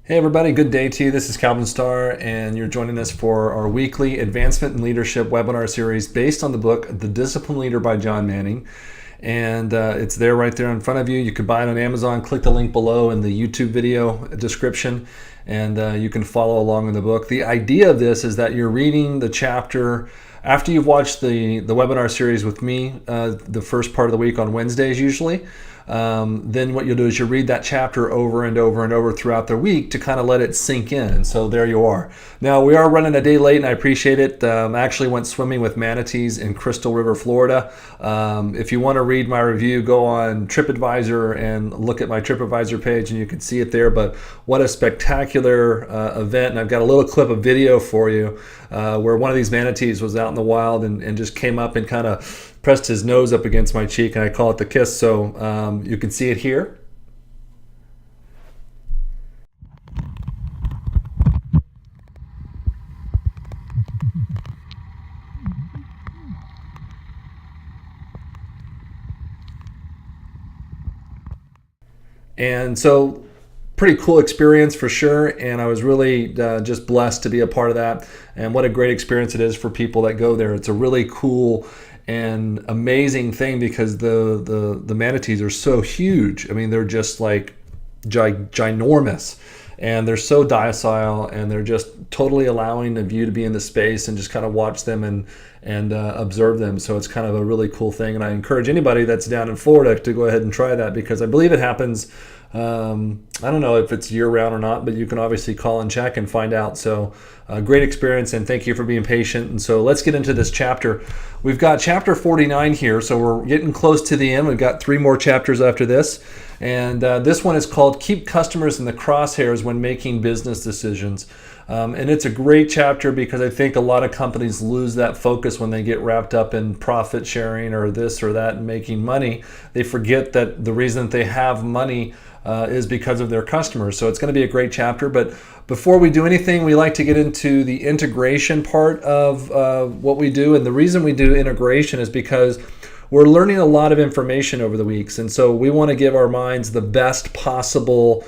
Hey everybody, good day to you. This is Calvenn Starre, and you're joining us for our weekly Advancement in Leadership webinar series based on the book The Disciplined Leader by John Manning. And it's there right there in front of you. You can buy it on Amazon. Click the link below in the YouTube video description, and you can follow along in the book. The idea of this is that you're reading the chapter after you've watched the webinar series with me, the first part of the week on Wednesdays usually. Then what you'll do is you read that chapter over and over and over throughout the week to kind of let it sink in. And so there you are. Now, we are running a day late, and I appreciate it. I actually went swimming with manatees in Crystal River, Florida. If you want to read my review, go on TripAdvisor and look at my TripAdvisor page, and you can see it there. But what a spectacular event. And I've got a little clip of video for you where one of these manatees was out in the wild and just came up and kind of pressed his nose up against my cheek, and I call it the kiss. So you can see it here. And so pretty cool experience for sure, and I was really just blessed to be a part of that. And what a great experience it is for people that go there. It's a really cool and amazing thing because the manatees are so huge. I mean, they're just like ginormous, and they're so docile, and they're just totally allowing the view to be in the space and just kind of watch them and observe them. So it's kind of a really cool thing, and I encourage anybody that's down in Florida to go ahead and try that, because I believe it happens. I don't know if it's year-round or not, but you can obviously call and check and find out. So great experience, and thank you for being patient. And so let's get into this chapter. We've got chapter 49 here, so we're getting close to the end. We've got 3 more chapters after this. And this one is called Keep Customers in the Crosshairs When Making Business Decisions. And it's a great chapter because I think a lot of companies lose that focus when they get wrapped up in profit sharing or this or that and making money. They forget that the reason that they have money is because of their customers. So it's going to be a great chapter. But before we do anything, we like to get into the integration part of what we do. And the reason we do integration is because we're learning a lot of information over the weeks, and so we want to give our minds the best possible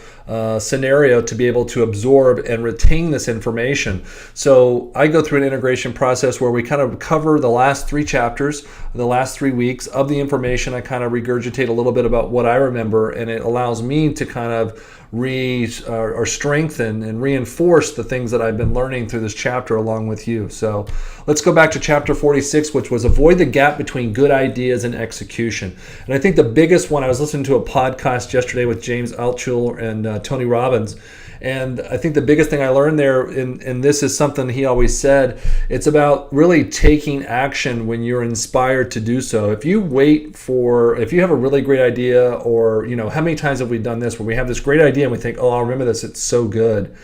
scenario to be able to absorb and retain this information. So I go through an integration process where we kind of cover the last 3 chapters, the last 3 weeks of the information. I kind of regurgitate a little bit about what I remember, and it allows me to kind of or strengthen and reinforce the things that I've been learning through this chapter along with you. So let's go back to chapter 46, which was avoid the gap between good ideas and execution. And I think the biggest one, I was listening to a podcast yesterday with James Altshuler and Tony Robbins, and I think the biggest thing I learned there, and this is something he always said, it's about really taking action when you're inspired to do so. If you have a really great idea, or, how many times have we done this where we have this great idea and we think, oh, I'll remember this, it's so good.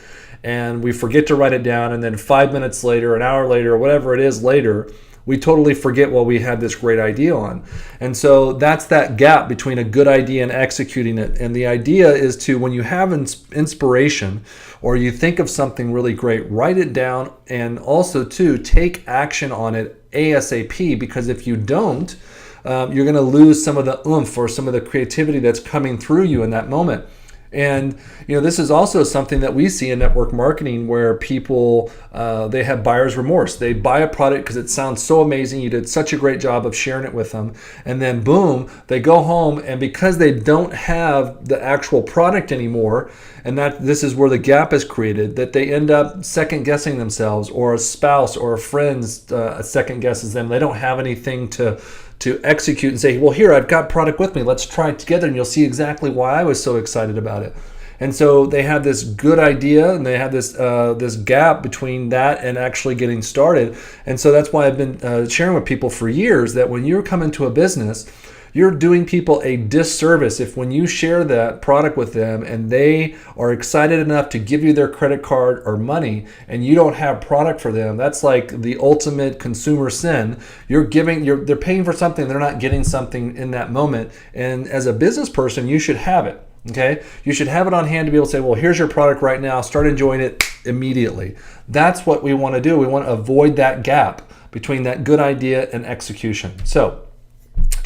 And we forget to write it down, and then 5 minutes later, an hour later, or whatever it is later, we totally forget what we had this great idea on. And so that's that gap between a good idea and executing it. And the idea is to, when you have inspiration or you think of something really great, write it down, and also to take action on it ASAP, because if you don't, you're going to lose some of the oomph or some of the creativity that's coming through you in that moment. And this is also something that we see in network marketing, where people they have buyer's remorse. They buy a product because it sounds so amazing, you did such a great job of sharing it with them, and then boom, they go home, and because they don't have the actual product anymore, and that this is where the gap is created, that they end up second guessing themselves, or a spouse or a friend second guesses them. They don't have anything to execute and say, well, here, I've got product with me, let's try it together, and you'll see exactly why I was so excited about it. And so they have this good idea, and they have this gap between that and actually getting started. And so that's why I've been sharing with people for years that when you're coming to a business, you're doing people a disservice if when you share that product with them and they are excited enough to give you their credit card or money and you don't have product for them. That's like the ultimate consumer sin. They're paying for something, they're not getting something in that moment. And as a business person, you should have it. Okay, you should have it on hand to be able to say, well, here's your product right now, start enjoying it immediately. That's what we want to do. We want to avoid that gap between that good idea and execution. So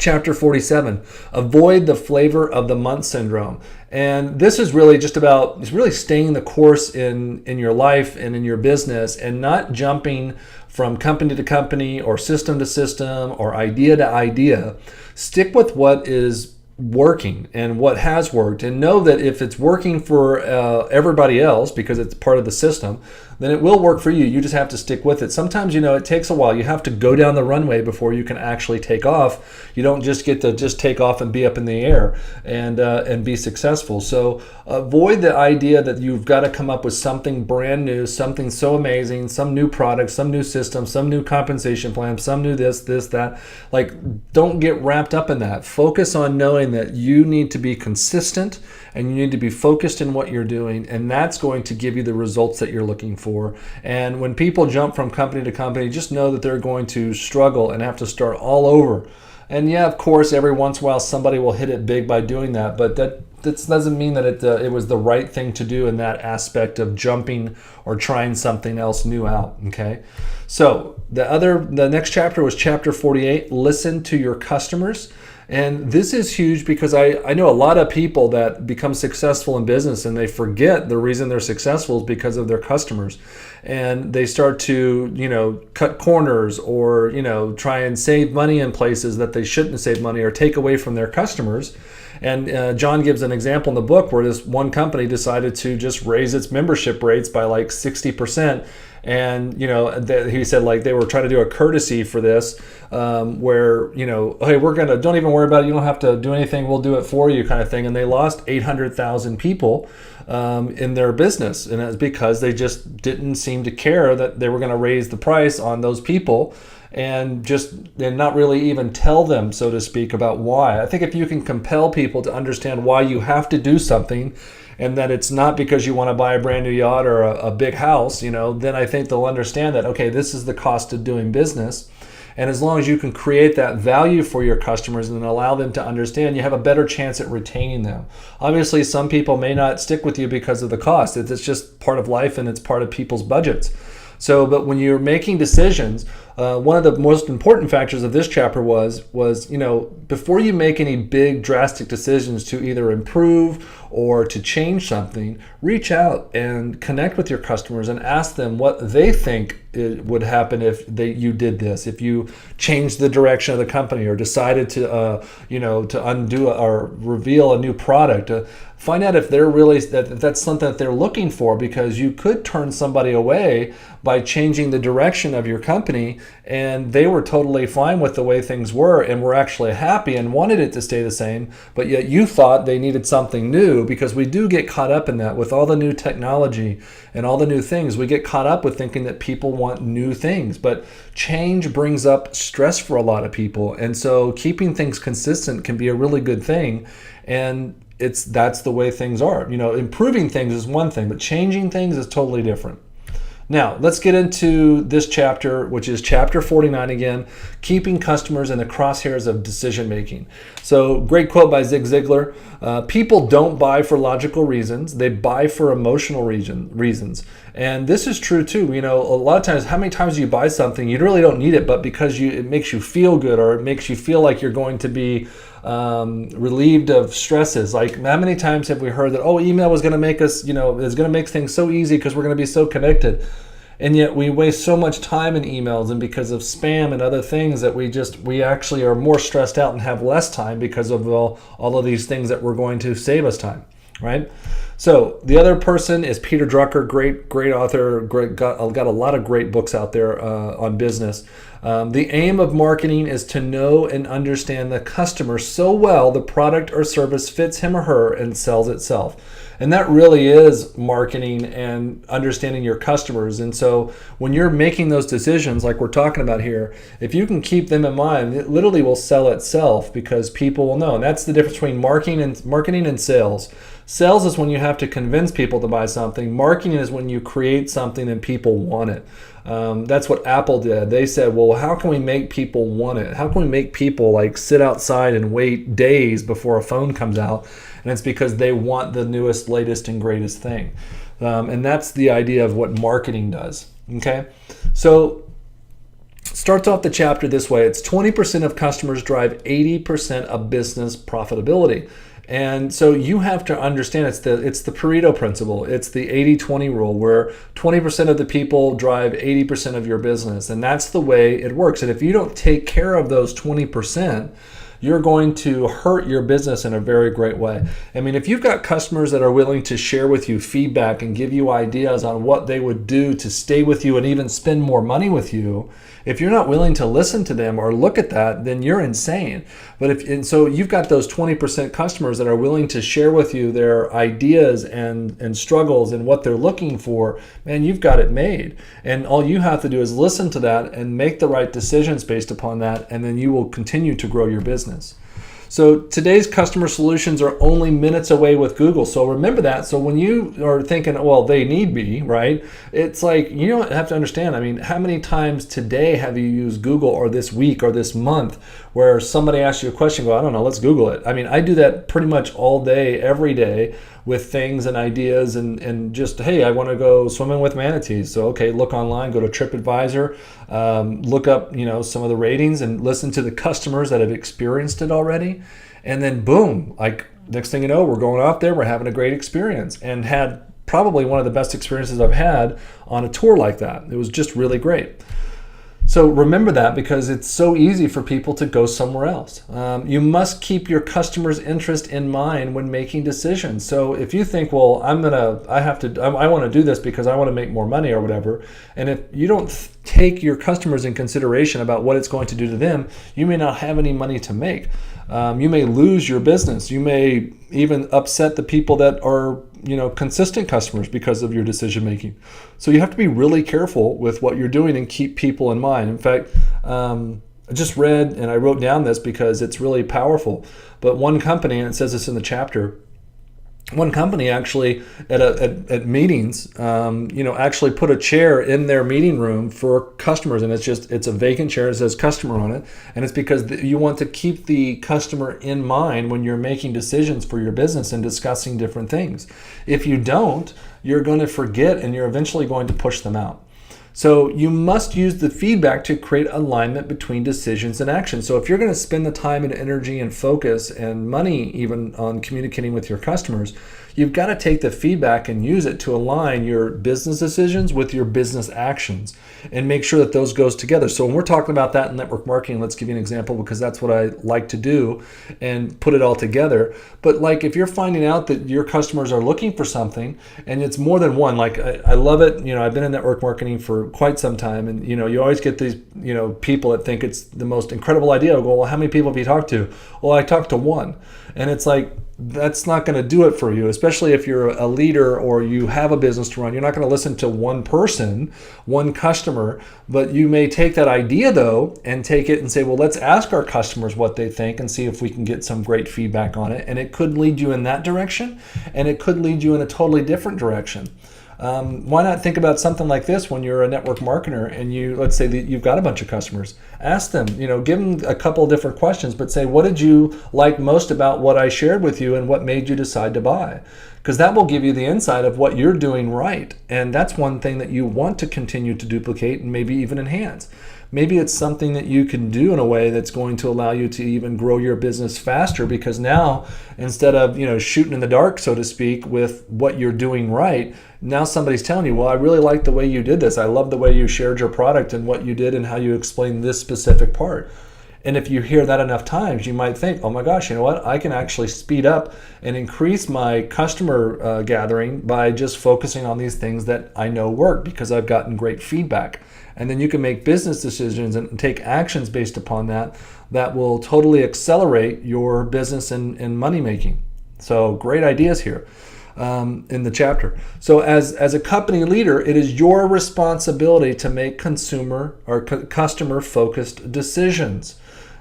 Chapter 47, avoid the flavor of the month syndrome. And this is really just about really staying the course in your life and in your business, and not jumping from company to company or system to system or idea to idea. Stick with what is working and what has worked, and know that if it's working for everybody else because it's part of the system, then it will work for you. You just have to stick with it. Sometimes, it takes a while. You have to go down the runway before you can actually take off. You don't just get to just take off and be up in the air and be successful. So avoid the idea that you've got to come up with something brand new, something so amazing, some new product, some new system, some new compensation plan, some new this, that. Don't get wrapped up in that. Focus on knowing that you need to be consistent and you need to be focused in what you're doing, and that's going to give you the results that you're looking for. And when people jump from company to company, just know that they're going to struggle and have to start all over. And yeah, of course, every once in a while somebody will hit it big by doing that, but that doesn't mean that it was the right thing to do in that aspect of jumping or trying something else new out. Okay, so the next chapter was chapter 48. Listen to your customers. And this is huge because I know a lot of people that become successful in business and they forget the reason they're successful is because of their customers. And they start to, cut corners or, try and save money in places that they shouldn't save money, or take away from their customers. And John gives an example in the book where this one company decided to just raise its membership rates by 60%. And, he said they were trying to do a courtesy for this where, hey, don't even worry about it. You don't have to do anything. We'll do it for you kind of thing. And they lost 800,000 people in their business. And it's because they just didn't seem to care that they were going to raise the price on those people and not really even tell them, so to speak, about why. I think if you can compel people to understand why you have to do something, and that it's not because you want to buy a brand new yacht or a big house, then I think they'll understand that, okay, this is the cost of doing business. And as long as you can create that value for your customers and allow them to understand, you have a better chance at retaining them. Obviously, some people may not stick with you because of the cost. It's just part of life and it's part of people's budgets. So, but when you're making decisions, one of the most important factors of this chapter was before you make any big drastic decisions to either improve or to change something, reach out and connect with your customers and ask them what they think would happen if you did this, if you changed the direction of the company or decided to undo or reveal a new product. Find out if they're really that's something that they're looking for, because you could turn somebody away by changing the direction of your company, and they were totally fine with the way things were and were actually happy and wanted it to stay the same, but yet you thought they needed something new. Because we do get caught up in that with all the new technology and all the new things. We get caught up with thinking that people want new things, but change brings up stress for a lot of people, and so keeping things consistent can be a really good thing. And that's the way things are. Improving things is one thing, but changing things is totally different. Now, let's get into this chapter, which is chapter 49 again, keeping customers in the crosshairs of decision making. So, great quote by Zig Ziglar. People don't buy for logical reasons, they buy for emotional reasons. And this is true too. A lot of times, how many times do you buy something, you really don't need it, but because it makes you feel good, or it makes you feel like you're going to be relieved of stresses. Like, how many times have we heard that, email was going to make us, is going to make things so easy because we're going to be so connected. And yet we waste so much time in emails, and because of spam and other things that we actually are more stressed out and have less time because of all of these things that were going to save us time, right? So the other person is Peter Drucker, great author, got a lot of great books out there on business. The aim of marketing is to know and understand the customer so well the product or service fits him or her and sells itself. And that really is marketing and understanding your customers. And so when you're making those decisions like we're talking about here, if you can keep them in mind, it literally will sell itself because people will know. And that's the difference between marketing and sales. Sales is when you have to convince people to buy something. Marketing is when you create something and people want it. That's what Apple did. They said, well, how can we make people want it? How can we make people sit outside and wait days before a phone comes out? And it's because they want the newest, latest, and greatest thing. And that's the idea of what marketing does. Okay? So starts off the chapter this way. It's 20% of customers drive 80% of business profitability. And so you have to understand it's the Pareto principle. It's the 80-20 rule, where 20% of the people drive 80% of your business. And that's the way it works. And if you don't take care of those 20%, you're going to hurt your business in a very great way. I mean, if you've got customers that are willing to share with you feedback and give you ideas on what they would do to stay with you and even spend more money with you, if you're not willing to listen to them or look at that, then you're insane. And so you've got those 20% customers that are willing to share with you their ideas and struggles and what they're looking for, man, you've got it made. And all you have to do is listen to that and make the right decisions based upon that, and then you will continue to grow your business. So today's customer solutions are only minutes away with Google. So remember that. So when you are thinking, well, they need me, right? It's like, you don't have to understand. I mean, how many times today have you used Google, or this week or this month, where somebody asks you a question, go, I don't know, let's Google it. I mean, I do that pretty much all day, every day, with things and ideas and just, hey, I want to go swimming with manatees. So, okay, look online, go to TripAdvisor, look up, some of the ratings and listen to the customers that have experienced it already. And then boom, like next thing you know, we're going off there, we're having a great experience, and had probably one of the best experiences I've had on a tour like that. It was just really great. So remember that, because it's so easy for people to go somewhere else. You must keep your customer's interest in mind when making decisions. So if you think, well, I want to do this because I want to make more money or whatever, and if you don't take your customers in consideration about what it's going to do to them, you may not have any money to make. You may lose your business. You may even upset the people that are consistent customers because of your decision making. So you have to be really careful with what you're doing and keep people in mind. In fact, I just read, and I wrote down this because it's really powerful, but one company, and it says this in the chapter, one company actually at meetings, actually put a chair in their meeting room for customers, and it's a vacant chair. It says customer on it, and it's because you want to keep the customer in mind when you're making decisions for your business and discussing different things. If you don't, you're going to forget, and you're eventually going to push them out. So you must use the feedback to create alignment between decisions and actions. So if you're going to spend the time and energy and focus and money even on communicating with your customers, you've got to take the feedback and use it to align your business decisions with your business actions and make sure that those goes together. So when we're talking about that in network marketing, let's give you an example, because that's what I like to do and put it all together. But like if you're finding out that your customers are looking for something and it's more than one, like I love it. I've been in network marketing for quite some time, and you always get these people that think it's the most incredible idea. I go, well, how many people have you talked to? Well, I talked to one. And it's like, that's not going to do it for you, especially if you're a leader or you have a business to run. You're not going to listen to one person, one customer, but you may take that idea though and take it and say, well, let's ask our customers what they think and see if we can get some great feedback on it. And it could lead you in that direction, and it could lead you in a totally different direction. Why not think about something like this when you're a network marketer and let's say that you've got a bunch of customers. Ask them, give them a couple of different questions, but say, what did you like most about what I shared with you and what made you decide to buy? Because that will give you the insight of what you're doing right. And that's one thing that you want to continue to duplicate and maybe even enhance. Maybe it's something that you can do in a way that's going to allow you to even grow your business faster, because now instead of shooting in the dark, so to speak, with what you're doing right, now somebody's telling you, well, I really like the way you did this. I love the way you shared your product and what you did and how you explained this specific part. And if you hear that enough times, you might think, oh my gosh, you know what? I can actually speed up and increase my customer gathering by just focusing on these things that I know work because I've gotten great feedback. And then you can make business decisions and take actions based upon that will totally accelerate your business and money making. So great ideas here in the chapter. So as a company leader, it is your responsibility to make consumer or customer focused decisions.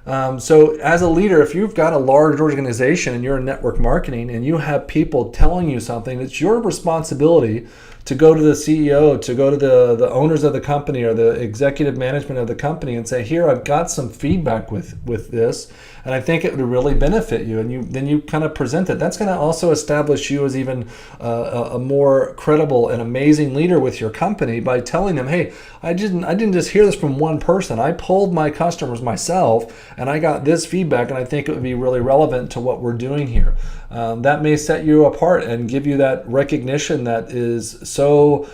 So as a leader, if you've got a large organization and you're in network marketing and you have people telling you something, it's your responsibility to go to the CEO, to go to the owners of the company or the executive management of the company and say, here, I've got some feedback with this, and I think it would really benefit you. And then you kind of present it. That's going to also establish you as even a more credible and amazing leader with your company by telling them, hey, I didn't just hear this from one person. I polled my customers myself, and I got this feedback, and I think it would be really relevant to what we're doing here. That may set you apart and give you that recognition that is so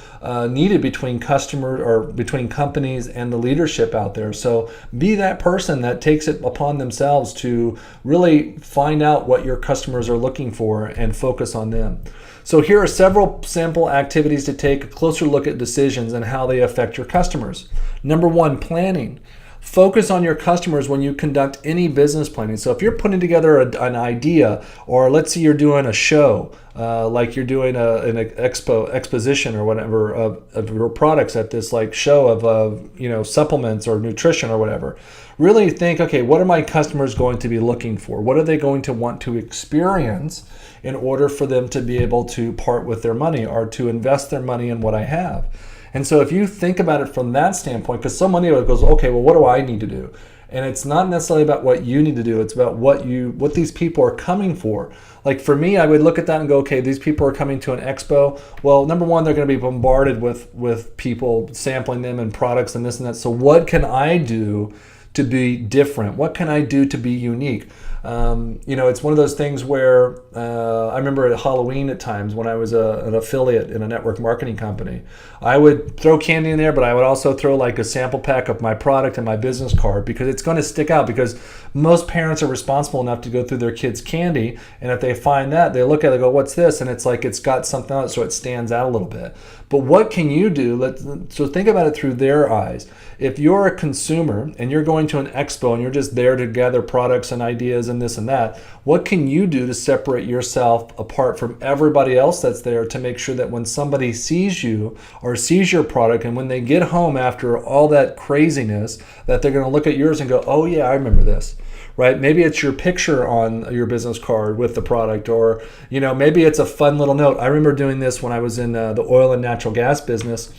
needed between customers or between companies and the leadership out there. So be that person that takes it upon themselves to really find out what your customers are looking for and focus on them. So here are several sample activities to take a closer look at decisions and how they affect your customers. Number one, planning. Focus on your customers when you conduct any business planning. So if you're putting together an idea, or let's say you're doing a show, like you're doing an exposition or whatever of your products at this like show of supplements or nutrition or whatever, really think, okay, what are my customers going to be looking for? What are they going to want to experience in order for them to be able to part with their money or to invest their money in what I have? And so if you think about it from that standpoint, because so many of it goes, okay, well, what do I need to do? And it's not necessarily about what you need to do. It's about what these people are coming for. Like for me, I would look at that and go, okay, these people are coming to an expo. Well, number one, they're going to be bombarded with people sampling them and products and this and that. So what can I do to be different? What can I do to be unique? It's one of those things where I remember at Halloween at times when I was an affiliate in a network marketing company, I would throw candy in there, but I would also throw like a sample pack of my product and my business card, because it's going to stick out, because most parents are responsible enough to go through their kids' candy, and if they find that, they look at it and go, what's this? And it's like it's got something on it, so it stands out a little bit. But what can you do? So think about it through their eyes. If you're a consumer and you're going to an expo and you're just there to gather products and ideas and this and that, what can you do to separate yourself apart from everybody else that's there to make sure that when somebody sees you or sees your product, and when they get home after all that craziness, that they're going to look at yours and go, oh yeah, I remember this. Right? Maybe it's your picture on your business card with the product, or maybe it's a fun little note. I remember doing this when I was in the oil and natural gas business.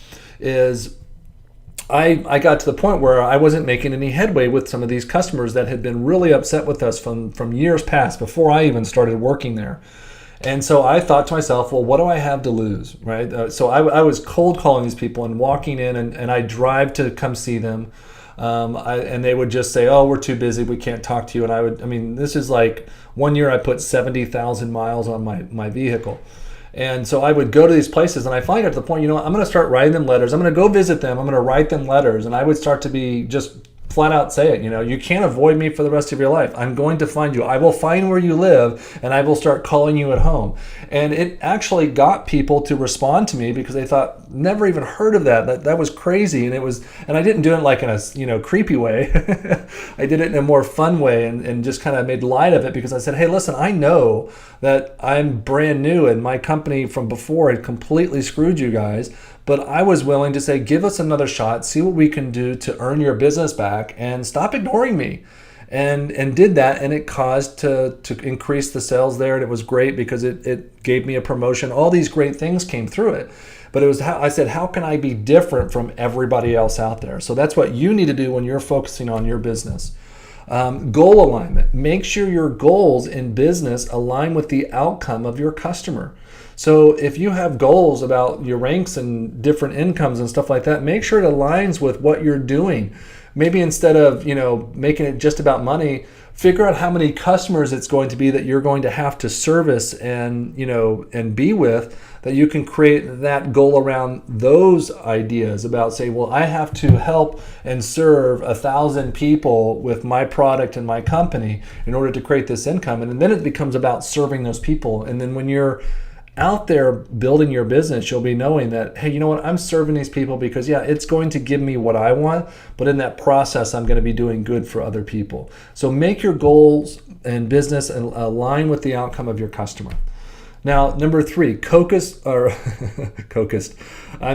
I got to the point where I wasn't making any headway with some of these customers that had been really upset with us from years past, before I even started working there. And so I thought to myself, well, what do I have to lose, right? So I was cold calling these people and walking in, and I drive to come see them. And they would just say, oh, we're too busy, we can't talk to you. And this is like one year I put 70,000 miles on my vehicle. And so I would go to these places, and I find at the point, I'm going to start writing them letters. I'm going to go visit them. I'm going to write them letters. And I would start to be just flat out say it, you can't avoid me for the rest of your life. I'm going to find you. I will find where you live, and I will start calling you at home. And it actually got people to respond to me, because they thought, never even heard of that. That was crazy. And I didn't do it like in a creepy way. I did it in a more fun way, and just kind of made light of it, because I said, hey, listen, I know that I'm brand new and my company from before had completely screwed you guys. But I was willing to say, give us another shot, see what we can do to earn your business back, and stop ignoring me. And did that, and it caused to increase the sales there, and it was great because it gave me a promotion. All these great things came through it. But it was I said, how can I be different from everybody else out there? So that's what you need to do when you're focusing on your business. Goal alignment. Make sure your goals in business align with the outcome of your customer. So if you have goals about your ranks and different incomes and stuff like that, make sure it aligns with what you're doing. Maybe instead of, making it just about money, figure out how many customers it's going to be that you're going to have to service and be with, that you can create that goal around those ideas about, say, well, I have to help and serve 1,000 people with my product and my company in order to create this income. And then it becomes about serving those people. And then when you're out there building your business, you'll be knowing that, hey, you know what, I'm serving these people because, yeah, it's going to give me what I want, but in that process, I'm going to be doing good for other people. So make your goals and business align with the outcome of your customer. Now, number 3, cocused. I'm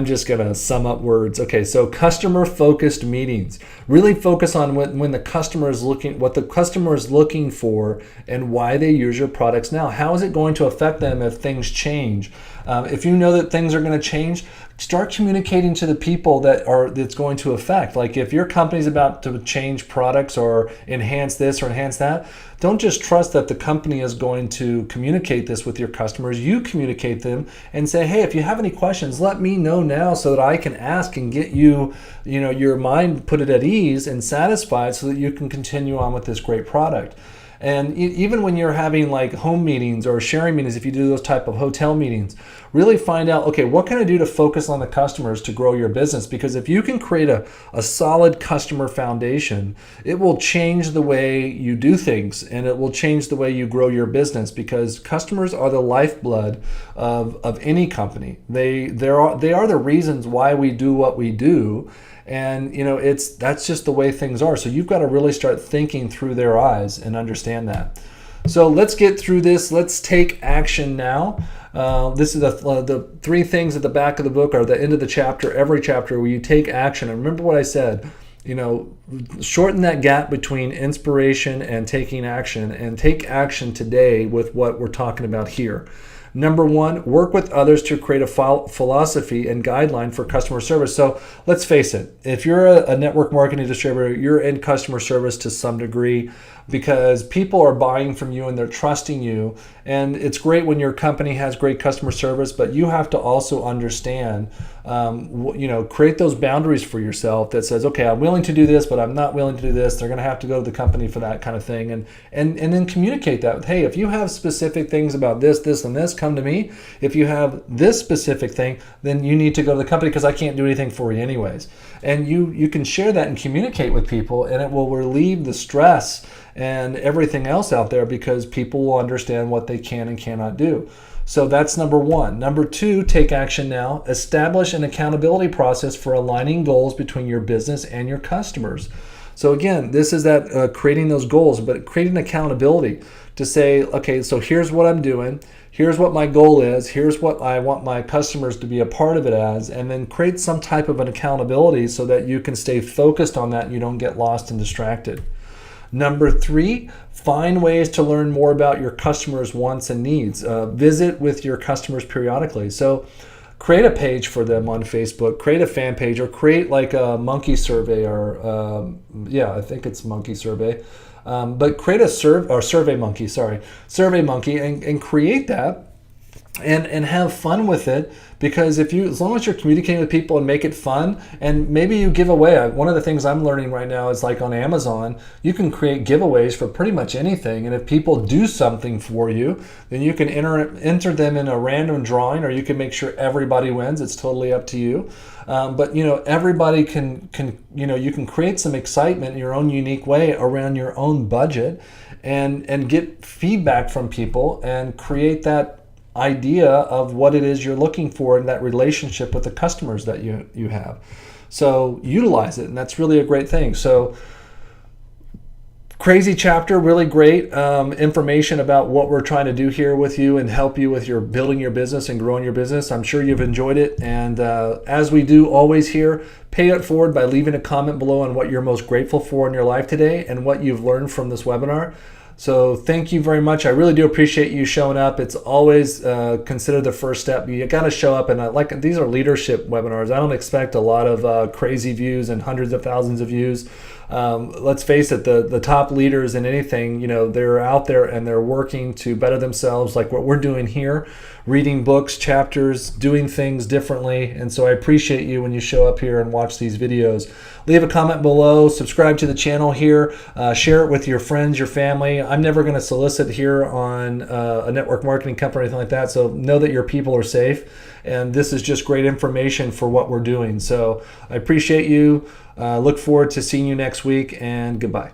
just going to sum up words. Okay, so customer-focused meetings. Really focus on when the customer is what the customer is looking for and why they use your products now. How is it going to affect them if things change? If you know that things are going to change, start communicating to the people that's going to affect. Like if your company's about to change products or enhance this or enhance that, don't just trust that the company is going to communicate this with your customers. You communicate them and say, hey, if you have any questions, let me know now so that I can ask and get you, your mind, put it at ease and satisfied so that you can continue on with this great product. And even when you're having like home meetings or sharing meetings, if you do those type of hotel meetings, really find out, okay, what can I do to focus on the customers to grow your business? Because if you can create a solid customer foundation, it will change the way you do things and it will change the way you grow your business, because customers are the lifeblood of any company. They are the reasons why we do what we do. And that's just the way things are. So you've got to really start thinking through their eyes and understand that. So let's get through this. Let's take action now. This is the 3 things at the back of the book, or the end of the chapter, every chapter, where you take action. And remember what I said, shorten that gap between inspiration and taking action, and take action today with what we're talking about here. Number 1, work with others to create a philosophy and guideline for customer service. So let's face it, if you're a network marketing distributor, you're in customer service to some degree, because people are buying from you and they're trusting you. And it's great when your company has great customer service, but you have to also understand, create those boundaries for yourself that says, okay, I'm willing to do this, but I'm not willing to do this. They're going to have to go to the company for that kind of thing. And then communicate that with, hey, if you have specific things about this, and this, come to me. If you have this specific thing, then you need to go to the company, because I can't do anything for you anyways. And you can share that and communicate with people, and it will relieve the stress and everything else out there, because people will understand what they can and cannot do. So that's number 1. Number 2, take action now. Establish an accountability process for aligning goals between your business and your customers. So again, this is that creating those goals, but creating accountability to say, okay, so here's what I'm doing. Here's what my goal is. Here's what I want my customers to be a part of it as, and then create some type of an accountability so that you can stay focused on that and you don't get lost and distracted. Number 3, find ways to learn more about your customers' wants and needs. Visit with your customers periodically. So create a page for them on Facebook, create a fan page, or create like a monkey survey, or I think it's monkey survey. But create a survey monkey, and create that and have fun with it. Because as long as you're communicating with people and make it fun, and maybe you give away. One of the things I'm learning right now is, like on Amazon, you can create giveaways for pretty much anything. And if people do something for you, then you can enter them in a random drawing, or you can make sure everybody wins. It's totally up to you. But everybody can you can create some excitement in your own unique way around your own budget, and get feedback from people and create that idea of what it is you're looking for in that relationship with the customers that you have. So utilize it, and that's really a great thing. So crazy chapter, really great information about what we're trying to do here with you and help you with your building your business and growing your business. I'm sure you've enjoyed it. And as we do always here, pay it forward by leaving a comment below on what you're most grateful for in your life today and what you've learned from this webinar. So thank you very much. I really do appreciate you showing up. It's always considered the first step. You got to show up, and these are leadership webinars. I don't expect a lot of crazy views and hundreds of thousands of views. Let's face it, the top leaders in anything, they're out there and they're working to better themselves, like what we're doing here, reading books, chapters, doing things differently. And so I appreciate you when you show up here and watch these videos. Leave a comment below, subscribe to the channel here, share it with your friends, your family. I'm never going to solicit here on a network marketing company or anything like that, so know that your people are safe. And this is just great information for what we're doing. So I appreciate you. Look forward to seeing you next week, and goodbye.